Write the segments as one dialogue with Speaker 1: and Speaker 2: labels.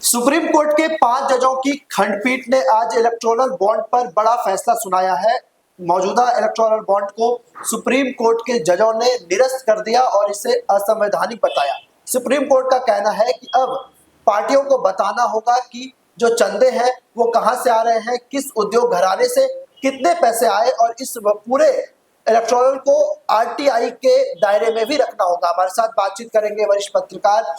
Speaker 1: Supreme court के 5 जजों की खंडपीठ ने आज इलेक्टोरल बॉन्ड पर बड़ा फैसला सुनाया है। मौजूदा इलेक्टोरल बॉन्ड को सुप्रीम कोर्ट के जजों ने निरस्त कर दिया और इसे असंवैधानिक बताया। सुप्रीम कोर्ट का कहना है कि अब पार्टियों को बताना होगा कि जो चंदे हैं वो कहां से आ रहे हैं, किस उद्योग घराने से कितने पैसे आए, और इस पूरे इलेक्टोरल को आरटीआई के दायरे में भी रखना होगा। हमारे साथ बातचीत करेंगे वरिष्ठ पत्रकार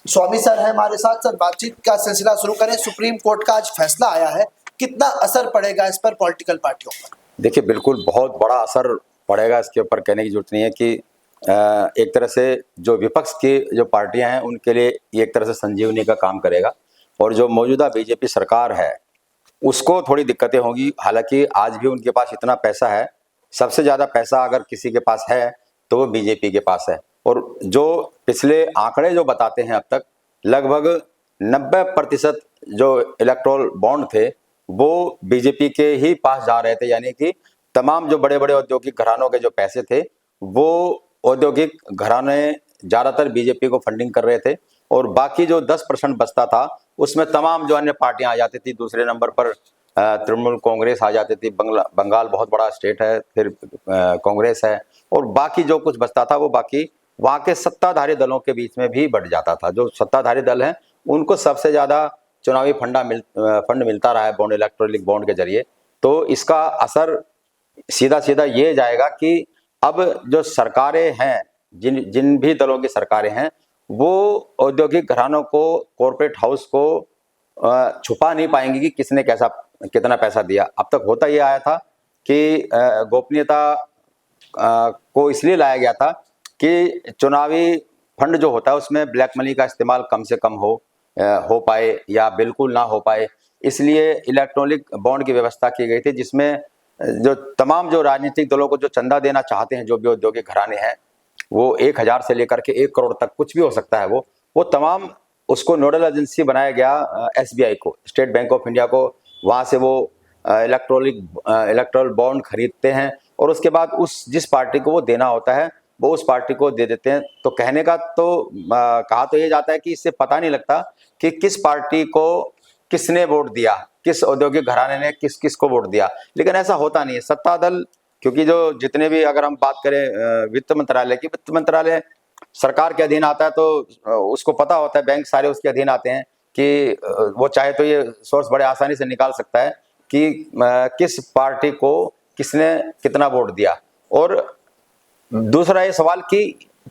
Speaker 1: स्वामी सर है हमारे साथ। सर, बातचीत का सिलसिला शुरू करें। सुप्रीम कोर्ट का आज फैसला आया है, कितना असर पड़ेगा इस पर पॉलिटिकल पार्टियों पर?
Speaker 2: देखिए, बिल्कुल बहुत बड़ा असर पड़ेगा। इसके ऊपर कहने की जरूरत नहीं है कि एक तरह से जो विपक्ष की जो पार्टियां हैं उनके लिए ये एक तरह से संजीवनी का काम करेगा, और जो मौजूदा बीजेपी सरकार है उसको थोड़ी दिक्कतें होंगी। हालांकि आज भी उनके पास इतना पैसा है, सबसे ज़्यादा पैसा अगर किसी के पास है तो वो बीजेपी के पास है। और जो पिछले आंकड़े जो बताते हैं अब तक लगभग 90% जो इलेक्टोरल बॉन्ड थे वो बीजेपी के ही पास जा रहे थे। यानी कि तमाम जो बड़े बड़े औद्योगिक घरानों के जो पैसे थे वो औद्योगिक घराने ज़्यादातर बीजेपी को फंडिंग कर रहे थे, और बाकी जो 10% बचता था उसमें तमाम जो अन्य पार्टियां आ जाती थी। दूसरे नंबर पर तृणमूल कांग्रेस आ जाती थी, बंगाल बहुत बड़ा स्टेट है, फिर कांग्रेस है, और बाकी जो कुछ बचता था वो बाकी वहां के सत्ताधारी दलों के बीच में भी बढ़ जाता था। जो सत्ताधारी दल हैं उनको सबसे ज्यादा चुनावी फंड मिलता रहा है बॉन्ड, इलेक्ट्रॉनिक बॉन्ड के जरिए। तो इसका असर सीधा सीधा ये जाएगा कि अब जो सरकारें हैं, जिन जिन भी दलों की सरकारें हैं, वो औद्योगिक घरानों को, कॉरपोरेट हाउस को छुपा नहीं पाएंगे कि किसने कैसा कितना पैसा दिया। अब तक होता ये आया था कि गोपनीयता को इसलिए लाया गया था कि चुनावी फंड जो होता है उसमें ब्लैक मनी का इस्तेमाल कम से कम हो पाए या बिल्कुल ना हो पाए, इसलिए इलेक्ट्रॉनिक बॉन्ड की व्यवस्था की गई थी, जिसमें जो तमाम जो राजनीतिक दलों को जो चंदा देना चाहते हैं, जो भी औद्योगिक घराने हैं, वो 1000 से लेकर के 1 करोड़ तक कुछ भी हो सकता है, वो तमाम उसको नोडल एजेंसी बनाया गया एसबीआई को, स्टेट बैंक ऑफ इंडिया को। वहाँ से वो इलेक्ट्रल बॉन्ड खरीदते हैं और उसके बाद उस जिस पार्टी को वो देना होता है वो उस पार्टी को दे देते हैं। तो कहने का तो कहा तो ये जाता है कि इससे पता नहीं लगता कि किस पार्टी को किसने वोट दिया, किस औद्योगिक घराने ने किस किस को वोट दिया, लेकिन ऐसा होता नहीं है। सत्ता दल, क्योंकि जो जितने भी, अगर हम बात करें वित्त मंत्रालय की, वित्त मंत्रालय सरकार के अधीन आता है, तो उसको पता होता है, बैंक सारे उसके अधीन आते हैं कि वो चाहे तो ये सोर्स बड़े आसानी से निकाल सकता है कि किस पार्टी को किसने कितना वोट दिया। और दूसरा ये सवाल कि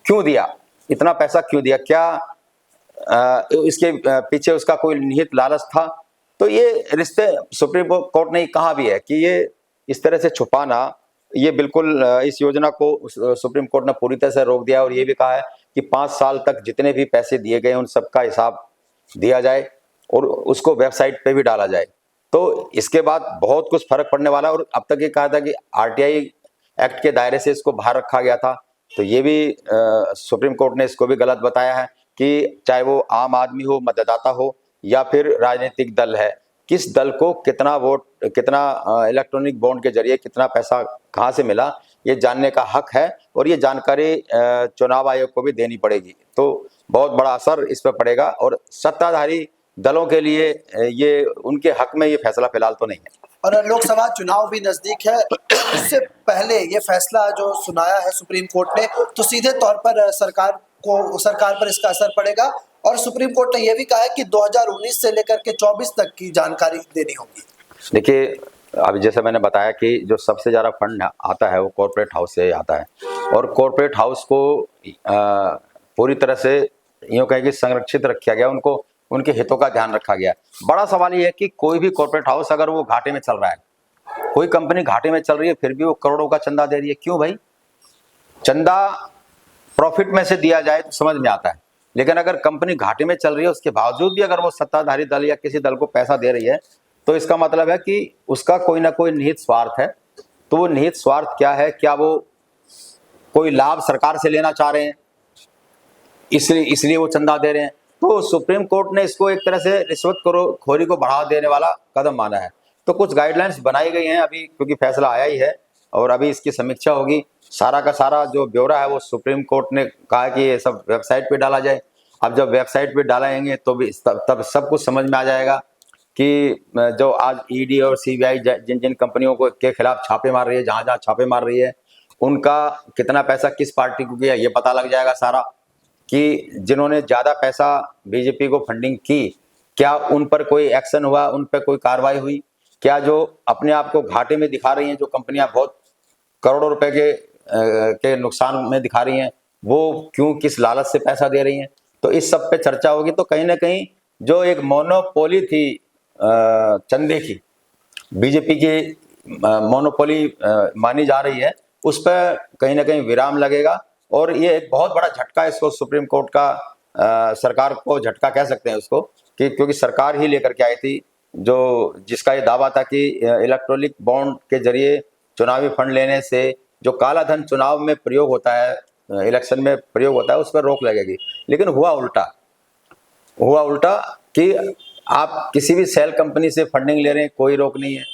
Speaker 2: क्यों दिया, इतना पैसा क्यों दिया, क्या इसके पीछे उसका कोई निहित लालच था? तो ये रिश्ते सुप्रीम कोर्ट ने कहा भी है कि ये इस तरह से छुपाना, ये बिल्कुल इस योजना को सुप्रीम कोर्ट ने पूरी तरह से रोक दिया, और ये भी कहा है कि 5 साल तक जितने भी पैसे दिए गए उन सबका हिसाब दिया जाए और उसको वेबसाइट पे भी डाला जाए। तो इसके बाद बहुत कुछ फर्क पड़ने वाला है। और अब तक ये कहा था कि आरटीआई एक्ट के दायरे से इसको बाहर रखा गया था, तो ये भी सुप्रीम कोर्ट ने इसको भी गलत बताया है कि चाहे वो आम आदमी हो, मतदाता हो, या फिर राजनीतिक दल है, किस दल को कितना वोट, कितना इलेक्ट्रॉनिक बॉन्ड के जरिए कितना पैसा कहाँ से मिला, ये जानने का हक है, और ये जानकारी चुनाव आयोग को भी देनी पड़ेगी। तो बहुत बड़ा असर इस पर पड़ेगा, और सत्ताधारी दलों के लिए ये उनके हक में ये फैसला फिलहाल तो नहीं है।
Speaker 1: और लोकसभा चुनाव भी नजदीक है, इससे पहले ये फैसला जो सुनाया है सुप्रीम कोर्ट ने, तो सीधे तौर पर सरकार पर इसका असर पड़ेगा। और सुप्रीम कोर्ट ने यह भी कहा है कि 2019 से लेकर के 24 तक की जानकारी देनी होगी।
Speaker 2: देखिए, अभी जैसे मैंने बताया कि जो सबसे ज़्यादा फंड आता है वो कॉरपोरेट हाउस से आता है, और कॉरपोरेट हाउस को पूरी तरह से यूँ कहें कि संरक्षित रखा गया, उनको उनके हितों का ध्यान रखा गया। बड़ा सवाल ये है कि कोई भी कॉरपोरेट हाउस अगर वो घाटे में चल रहा है, कोई कंपनी घाटे में चल रही है, फिर भी वो करोड़ों का चंदा दे रही है, क्यों भाई? चंदा प्रॉफिट में से दिया जाए तो समझ में आता है, लेकिन अगर कंपनी घाटे में चल रही है उसके बावजूद भी अगर वो सत्ताधारी दल या किसी दल को पैसा दे रही है, तो इसका मतलब है कि उसका कोई ना कोई निहित स्वार्थ है। तो वो निहित स्वार्थ क्या है? क्या वो कोई लाभ सरकार से लेना चाह रहे हैं, इसलिए वो चंदा दे रहे हैं? तो सुप्रीम कोर्ट ने इसको एक तरह से रिश्वतखोरी को बढ़ावा देने वाला कदम माना है। तो कुछ गाइडलाइंस बनाई गई हैं अभी, क्योंकि फैसला आया ही है और अभी इसकी समीक्षा होगी। सारा का सारा जो ब्यौरा है वो सुप्रीम कोर्ट ने कहा कि ये सब वेबसाइट पे डाला जाए। अब जब वेबसाइट पे डालेंगे तो भी तब सब कुछ समझ में आ जाएगा कि जो आज ईडी और सीबीआई जिन जिन कंपनियों को के खिलाफ छापे मार रही है, जहां जहां छापे मार रही है, उनका कितना पैसा किस पार्टी को गया ये पता लग जाएगा सारा, कि जिन्होंने ज्यादा पैसा बीजेपी को फंडिंग की, क्या उन पर कोई एक्शन हुआ, उन पर कोई कार्रवाई हुई, क्या जो अपने आप को घाटे में दिखा रही हैं, जो कंपनियां बहुत करोड़ों रुपए के नुकसान में दिखा रही हैं, वो क्यों किस लालच से पैसा दे रही हैं। तो इस सब पे चर्चा होगी। तो कहीं ना कहीं जो एक मोनोपोली थी चंदे की, बीजेपी की मोनोपोली मानी जा रही है, उस पर कहीं ना कहीं विराम लगेगा। और ये एक बहुत बड़ा झटका है इसको सुप्रीम कोर्ट का, सरकार को झटका कह सकते हैं उसको, कि क्योंकि सरकार ही लेकर के आई थी जो जिसका ये दावा था कि इलेक्ट्रॉनिक बॉन्ड के जरिए चुनावी फंड लेने से जो काला धन चुनाव में प्रयोग होता है, इलेक्शन में प्रयोग होता है, उस पर रोक लगेगी। लेकिन हुआ उल्टा कि आप किसी भी सेल कंपनी से फंडिंग ले रहे हैं, कोई रोक नहीं है।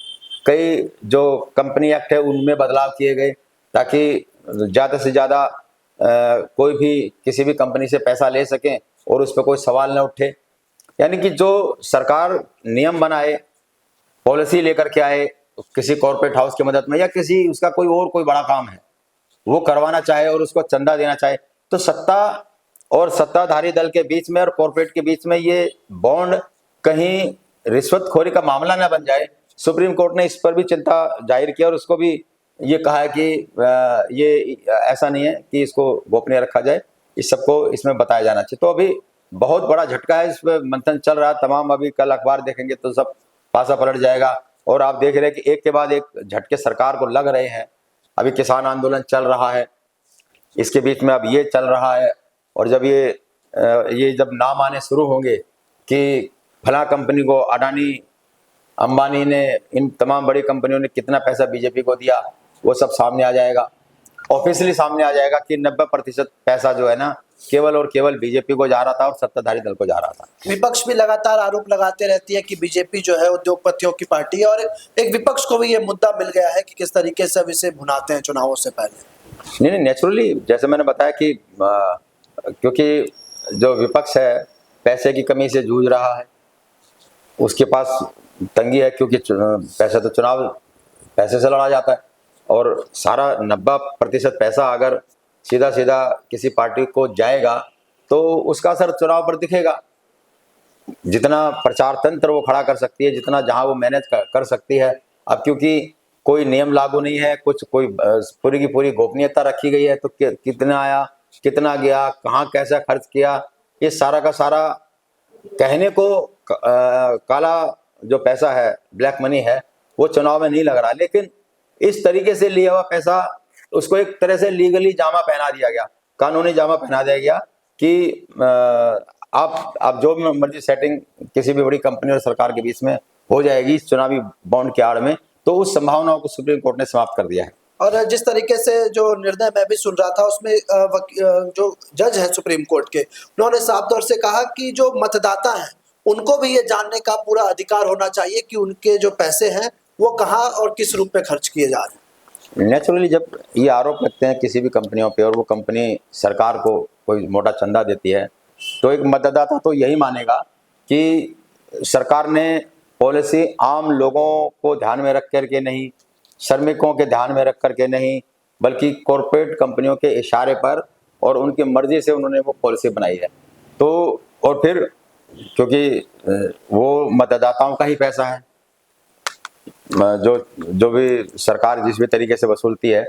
Speaker 2: कई जो कंपनी एक्ट है उनमें बदलाव किए गए ताकि ज़्यादा से ज़्यादा कोई भी किसी भी कंपनी से पैसा ले सकें और उस पर कोई सवाल न उठे। यानी कि जो सरकार नियम बनाए, पॉलिसी लेकर के आए, किसी कॉर्पोरेट हाउस की मदद में या किसी उसका कोई बड़ा काम है वो करवाना चाहे और उसको चंदा देना चाहे, तो सत्ता और सत्ताधारी दल के बीच में और कॉर्पोरेट के बीच में ये बॉन्ड कहीं रिश्वतखोरी का मामला ना बन जाए। सुप्रीम कोर्ट ने इस पर भी चिंता जाहिर किया और उसको भी ये कहा है कि ये ऐसा नहीं है कि इसको गोपनीय रखा जाए, इस सबको इसमें बताया जाना चाहिए। तो अभी बहुत बड़ा झटका है, इस पर मंथन चल रहा है तमाम। अभी कल अखबार देखेंगे तो सब पासा पलट जाएगा और आप देख रहे हैं कि एक के बाद एक झटके सरकार को लग रहे हैं। अभी किसान आंदोलन चल रहा है, इसके बीच में अब ये चल रहा है, और जब ये जब नाम आने शुरू होंगे कि फला कंपनी को अडानी अंबानी ने, इन तमाम बड़ी कंपनियों ने कितना पैसा बीजेपी को दिया, वो सब सामने आ जाएगा, ऑफिशियली सामने आ जाएगा कि 90% पैसा जो है ना केवल और केवल बीजेपी को जा रहा था और सत्ताधारी दल को जा रहा था।
Speaker 1: विपक्ष भी लगातार आरोप लगाते रहती है कि बीजेपी जो है उद्योगपतियों की पार्टी है, और एक विपक्ष को भी ये मुद्दा मिल गया है कि किस तरीके से अब इसे भुनाते हैं चुनावों से पहले।
Speaker 2: नहीं, नेचुरली जैसे मैंने बताया कि क्योंकि जो विपक्ष है पैसे की कमी से जूझ रहा है, उसके पास तंगी है, क्योंकि पैसे तो चुनाव पैसे से लड़ा जाता है और सारा 90% पैसा अगर सीधा सीधा किसी पार्टी को जाएगा तो उसका असर चुनाव पर दिखेगा। जितना प्रचार तंत्र वो खड़ा कर सकती है, जितना जहां वो मैनेज कर सकती है, अब क्योंकि कोई नियम लागू नहीं है, कोई पूरी की पूरी गोपनीयता रखी गई है, तो कितना आया, कितना गया, कहाँ कैसा खर्च किया, ये सारा का सारा कहने को काला जो पैसा है, ब्लैक मनी है, वो चुनाव में नहीं लग रहा। लेकिन इस तरीके से लिया हुआ पैसा उसको एक तरह से लीगली जामा पहना दिया गया, कानूनी जामा पहना दिया गया कि आप जो भी मर्जी सेटिंग किसी भी बड़ी कंपनी और सरकार के बीच में हो जाएगी इस चुनावी बॉन्ड की आड़ में, तो उस संभावनाओं को सुप्रीम कोर्ट ने समाप्त कर दिया है।
Speaker 1: और जिस तरीके से जो निर्णय मैं भी सुन रहा था उसमें जो जज है सुप्रीम कोर्ट के, उन्होंने साफ तौर से कहा कि जो मतदाता हैं उनको भी ये जानने का पूरा अधिकार होना चाहिए कि उनके जो पैसे हैं वो कहाँ और किस रूप में खर्च किए जा रहे हैं।
Speaker 2: नेचुरली जब ये आरोप लगते हैं किसी भी कंपनियों पे और वो कंपनी सरकार को कोई मोटा चंदा देती है, तो एक मतदाता तो यही मानेगा कि सरकार ने पॉलिसी आम लोगों को ध्यान में रख करके नहीं, श्रमिकों के ध्यान में रख करके नहीं, बल्कि कॉरपोरेट कंपनियों के इशारे पर और उनकी मर्जी से उन्होंने वो पॉलिसी बनाई है। तो और फिर क्योंकि वो मतदाताओं का ही पैसा है, जो भी सरकार जिस भी तरीके से वसूलती है,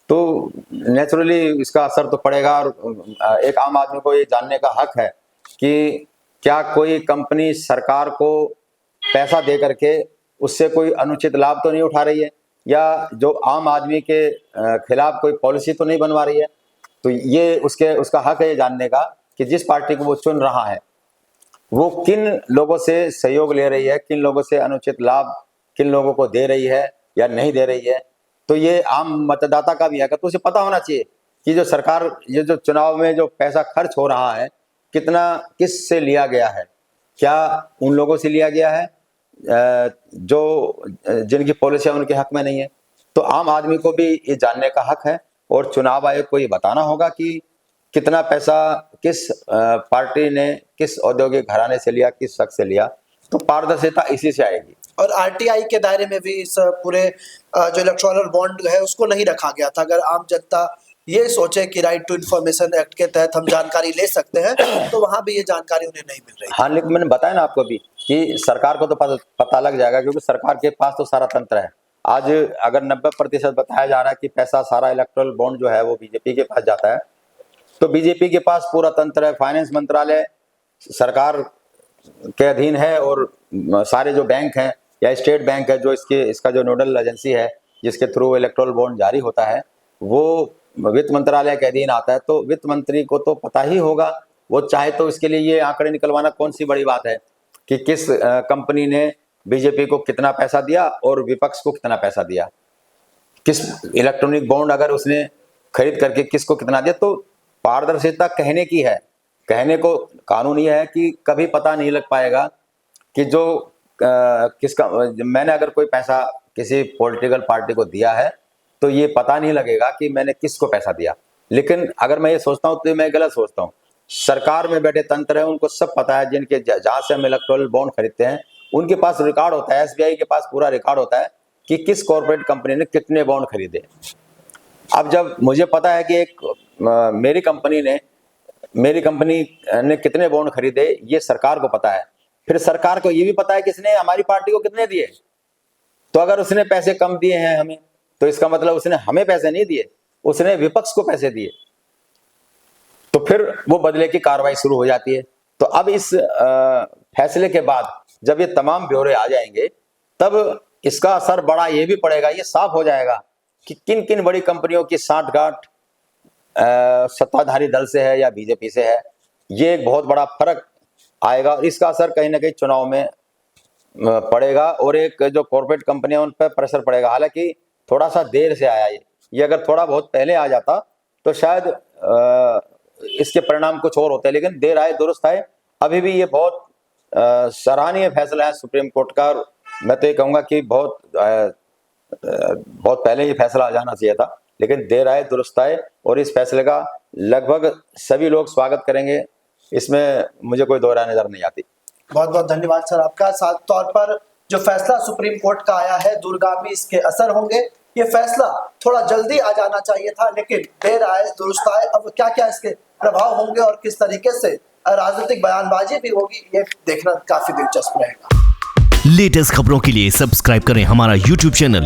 Speaker 2: तो नेचुरली इसका असर तो पड़ेगा। और एक आम आदमी को ये जानने का हक है कि क्या कोई कंपनी सरकार को पैसा दे करके उससे कोई अनुचित लाभ तो नहीं उठा रही है, या जो आम आदमी के खिलाफ कोई पॉलिसी तो नहीं बनवा रही है। तो ये उसका हक है ये जानने का कि जिस पार्टी को वो चुन रहा है वो किन लोगों से सहयोग ले रही है, किन लोगों से अनुचित लाभ किन लोगों को दे रही है या नहीं दे रही है। तो ये आम मतदाता का भी है, तो उसे पता होना चाहिए कि जो सरकार, ये जो चुनाव में जो पैसा खर्च हो रहा है कितना किस से लिया गया है, क्या उन लोगों से लिया गया है जो जिनकी पॉलिसियां उनके हक में नहीं है। तो आम आदमी को भी ये जानने का हक है और चुनाव आयोग को ये बताना होगा कि कितना पैसा किस पार्टी ने, किस औद्योगिक घराने से लिया, किस शख्स से लिया, तो पारदर्शिता इसी से आएगी।
Speaker 1: और आरटीआई के दायरे में भी इस पूरे जो इलेक्टोरल बॉन्ड है उसको नहीं रखा गया था। अगर आम जनता ये सोचे कि राइट टू इन्फॉर्मेशन एक्ट के तहत हम जानकारी ले सकते हैं, तो वहां भी ये जानकारी उन्हें नहीं मिल रही।
Speaker 2: हाँ, लेकिन मैंने बताया ना आपको भी कि सरकार को तो पता लग जाएगा, क्योंकि सरकार के पास तो सारा तंत्र है। आज अगर 90% बताया जा रहा है कि पैसा सारा इलेक्टोरल बॉन्ड जो है वो बीजेपी के पास जाता है, तो बीजेपी के पास पूरा तंत्र है। फाइनेंस मंत्रालय सरकार के अधीन है, और सारे जो बैंक हैं या स्टेट बैंक है जो इसका जो नोडल एजेंसी है जिसके थ्रू इलेक्टोरल बॉन्ड जारी होता है, वो वित्त मंत्रालय के अधीन आता है। तो वित्त मंत्री को तो पता ही होगा, वो चाहे तो इसके लिए ये आंकड़े निकलवाना कौन सी बड़ी बात है कि किस कंपनी ने बीजेपी को कितना पैसा दिया और विपक्ष को कितना पैसा दिया, किस इलेक्ट्रॉनिक बॉन्ड अगर उसने खरीद करके किसको कितना दिया। तो पारदर्शिता कहने की है, कहने को कानून ये है कि कभी पता नहीं लग पाएगा कि जो किसका, मैंने अगर कोई पैसा किसी पॉलिटिकल पार्टी को दिया है तो ये पता नहीं लगेगा कि मैंने किसको पैसा दिया। लेकिन अगर मैं ये सोचता हूँ तो मैं गलत सोचता हूँ। सरकार में बैठे तंत्र है, उनको सब पता है, जिनके जहाँ से हम इलेक्टोरल बॉन्ड खरीदते हैं उनके पास रिकॉर्ड होता है, एसबीआई के पास पूरा रिकॉर्ड होता है कि किस कॉर्पोरेट कंपनी ने कितने बॉन्ड खरीदे। अब जब मुझे पता है कि मेरी कंपनी ने कितने बॉन्ड खरीदे, ये सरकार को पता है, फिर सरकार को ये भी पता है कि इसने हमारी पार्टी को कितने दिए। तो अगर उसने पैसे कम दिए हैं हमें, तो इसका मतलब उसने हमें पैसे नहीं दिए, उसने विपक्ष को पैसे दिए, तो फिर वो बदले की कार्रवाई शुरू हो जाती है। तो अब इस फैसले के बाद जब ये तमाम ब्यौरे आ जाएंगे, तब इसका असर बड़ा ये भी पड़ेगा, ये साफ हो जाएगा कि किन किन बड़ी कंपनियों की साठगांठ सत्ताधारी दल से है या बीजेपी से है। ये एक बहुत बड़ा फर्क आएगा और इसका असर कहीं ना कहीं चुनाव में पड़ेगा, और एक जो कॉर्पोरेट कंपनियां उन पर प्रेशर पड़ेगा। हालांकि थोड़ा सा देर से आया ये अगर थोड़ा बहुत पहले आ जाता तो शायद इसके परिणाम कुछ और होते, लेकिन देर आए दुरुस्त आए। अभी भी ये बहुत सराहनीय फैसला है सुप्रीम कोर्ट का, और मैं तो ये कहूँगा कि बहुत पहले ये फैसला आ जाना चाहिए था, लेकिन देर आए दुरुस्त आए, और इस फैसले का लगभग सभी लोग स्वागत करेंगे, इसमें मुझे कोई दो राय नजर नहीं आती।
Speaker 1: बहुत बहुत धन्यवाद सर आपका। साफ तौर पर जो फैसला सुप्रीम कोर्ट का आया है, दूरगामी इसके असर होंगे। ये फैसला थोड़ा जल्दी आ जाना चाहिए था, लेकिन देर आए दुरुस्त आए। अब क्या क्या इसके प्रभाव होंगे और किस तरीके से राजनीतिक बयानबाजी भी होगी, ये देखना काफी दिलचस्प रहेगा।
Speaker 3: लेटेस्ट खबरों के लिए सब्सक्राइब करें हमारा YouTube चैनल